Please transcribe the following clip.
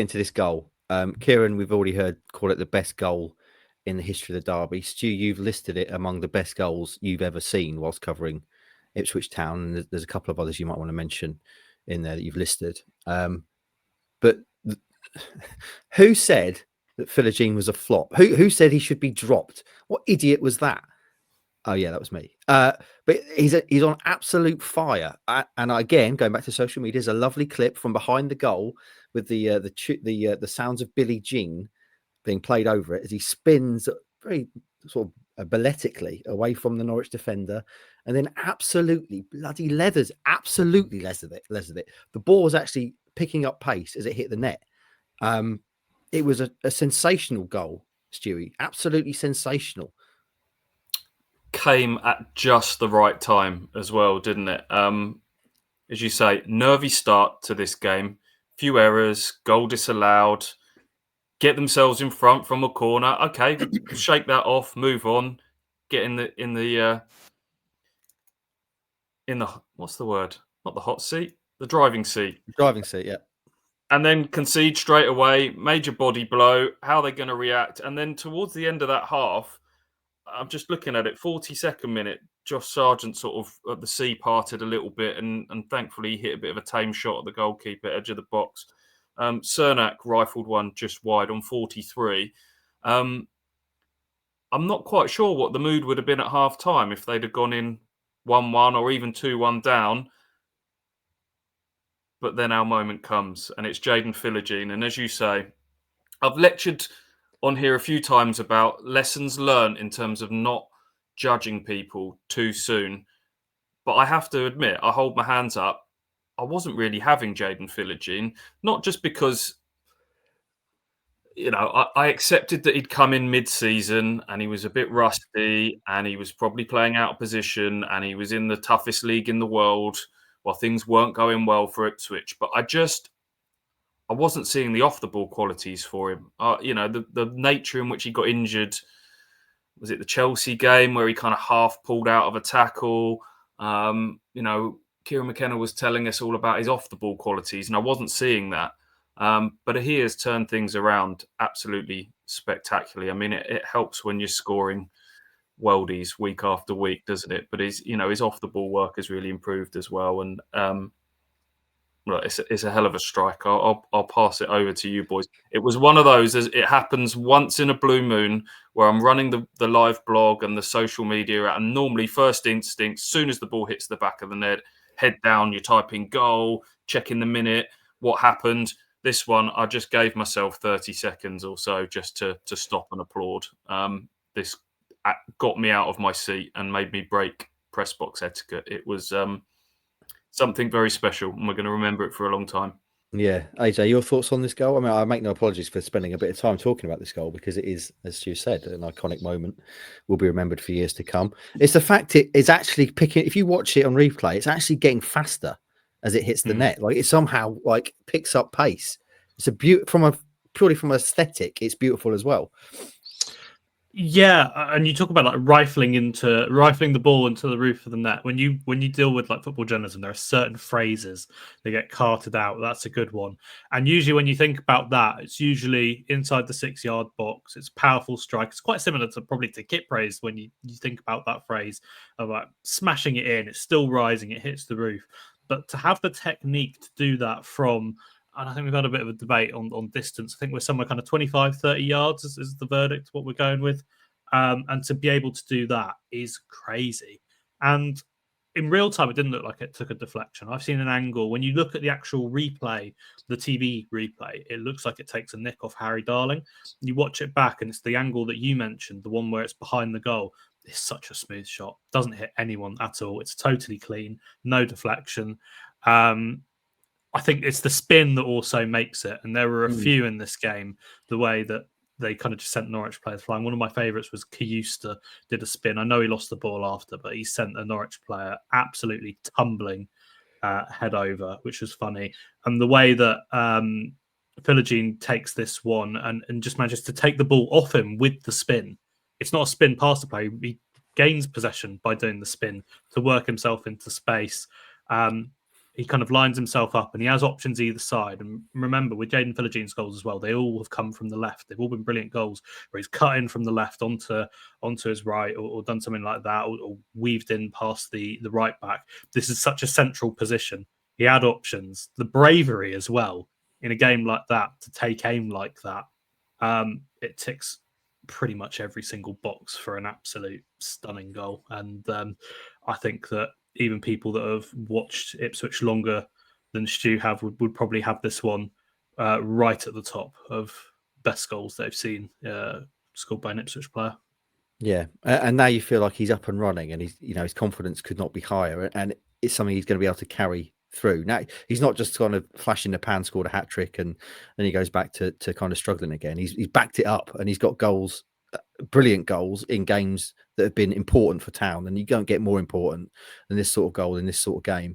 into this goal. Kieran, we've already heard call it the best goal in the history of the derby. Stu, you've listed it among the best goals you've ever seen whilst covering Ipswich Town. And there's a couple of others you might want to mention in there that you've listed. But who said that Philogene was a flop? Who said he should be dropped? What idiot was that? Oh yeah, that was me. But he's on absolute fire. And again, going back to social media, there's a lovely clip from behind the goal with the sounds of Billie Jean being played over it as he spins very sort of balletically away from the Norwich defender, and then absolutely bloody leathers it. The ball was actually picking up pace as it hit the net. It was a sensational goal, Stewie. Absolutely sensational. Came at just the right time as well, didn't it? As you say, nervy start to this game. Few errors, goal disallowed. Get themselves in front from a corner. Okay, shake that off, move on. Get in the what's the word? Not the hot seat, the driving seat. Driving seat, yeah. And then concede straight away. Major body blow. How are they going to react? And then towards the end of that half, I'm just looking at it, 42nd minute, Josh Sargent sort of the sea parted a little bit and thankfully he hit a bit of a tame shot at the goalkeeper, edge of the box. Cernak rifled one just wide on 43. I'm not quite sure what the mood would have been at half time if they'd have gone in 1-1 or even 2-1 down. But then our moment comes and it's Jaden Philogene. And as you say, I've lectured on here a few times about lessons learned in terms of not judging people too soon. But I have to admit, I hold my hands up. I wasn't really having Jaden Philogene, not just because, I accepted that he'd come in mid-season and he was a bit rusty and he was probably playing out of position and he was in the toughest league in the world while things weren't going well for Ipswich. But I wasn't seeing the off-the-ball qualities for him. The nature in which he got injured. Was it the Chelsea game where he kind of half pulled out of a tackle? Kieran McKenna was telling us all about his off-the-ball qualities, and I wasn't seeing that. But he has turned things around absolutely spectacularly. I mean, it helps when you're scoring worldies week after week, doesn't it? But his off-the-ball work has really improved as well. And it's a hell of a strike. I'll pass it over to you, boys. It was one of those, as it happens once in a blue moon, where I'm running the live blog and the social media, and normally first instinct, as soon as the ball hits the back of the net, head down, you're typing goal, checking the minute, what happened. This one, I just gave myself 30 seconds or so just to stop and applaud. This got me out of my seat and made me break press box etiquette. It was something very special, and we're going to remember it for a long time. Yeah. AJ, your thoughts on this goal? I mean, I make no apologies for spending a bit of time talking about this goal because it is, as you said, an iconic moment, will be remembered for years to come. It's the fact it is actually picking, if you watch it on replay, it's actually getting faster as it hits the net. Like it somehow picks up pace. It's purely from aesthetic, it's beautiful as well. Yeah, and you talk about rifling the ball into the roof of the net. When you deal with football journalism, there are certain phrases that get carted out. That's a good one. And usually when you think about that, it's usually inside the 6-yard box. It's powerful strike. It's quite similar to probably to kit praise when you think about that phrase of smashing it in. It's still rising. It hits the roof. But to have the technique to do that from, and I think we've had a bit of a debate on distance. I think we're somewhere kind of 25, 30 yards is the verdict, what we're going with. And to be able to do that is crazy. And in real time, it didn't look like it took a deflection. I've seen an angle. When you look at the actual replay, the TV replay, it looks like it takes a nick off Harry Darling. You watch it back, and it's the angle that you mentioned, the one where it's behind the goal. It's such a smooth shot. Doesn't hit anyone at all. It's totally clean. No deflection. I think it's the spin that also makes it. And there were a few in this game, the way that they kind of just sent Norwich players flying. One of my favourites was Kiyusta did a spin. I know he lost the ball after, but he sent a Norwich player absolutely tumbling head over, which was funny. And the way that Philogene takes this one and just manages to take the ball off him with the spin. It's not a spin past the player. He gains possession by doing the spin to work himself into space. he kind of lines himself up and he has options either side. And remember, with Jaden Philogene's goals as well, they all have come from the left. They've all been brilliant goals where he's cut in from the left onto his right, or done something like that, or weaved in past the right back. This is such a central position. He had options. The bravery as well in a game like that to take aim like that. It ticks pretty much every single box for an absolute stunning goal. And I think that even people that have watched Ipswich longer than Stu have would probably have this one right at the top of best goals they've seen scored by an Ipswich player. Yeah, and now you feel like he's up and running, and his confidence could not be higher, and it's something he's going to be able to carry through. Now he's not just kind of flash in the pan, scored a hat trick, and then he goes back to kind of struggling again. He's backed it up, and he's got goals, brilliant goals in games that have been important for Town, and you don't get more important than this sort of goal in this sort of game.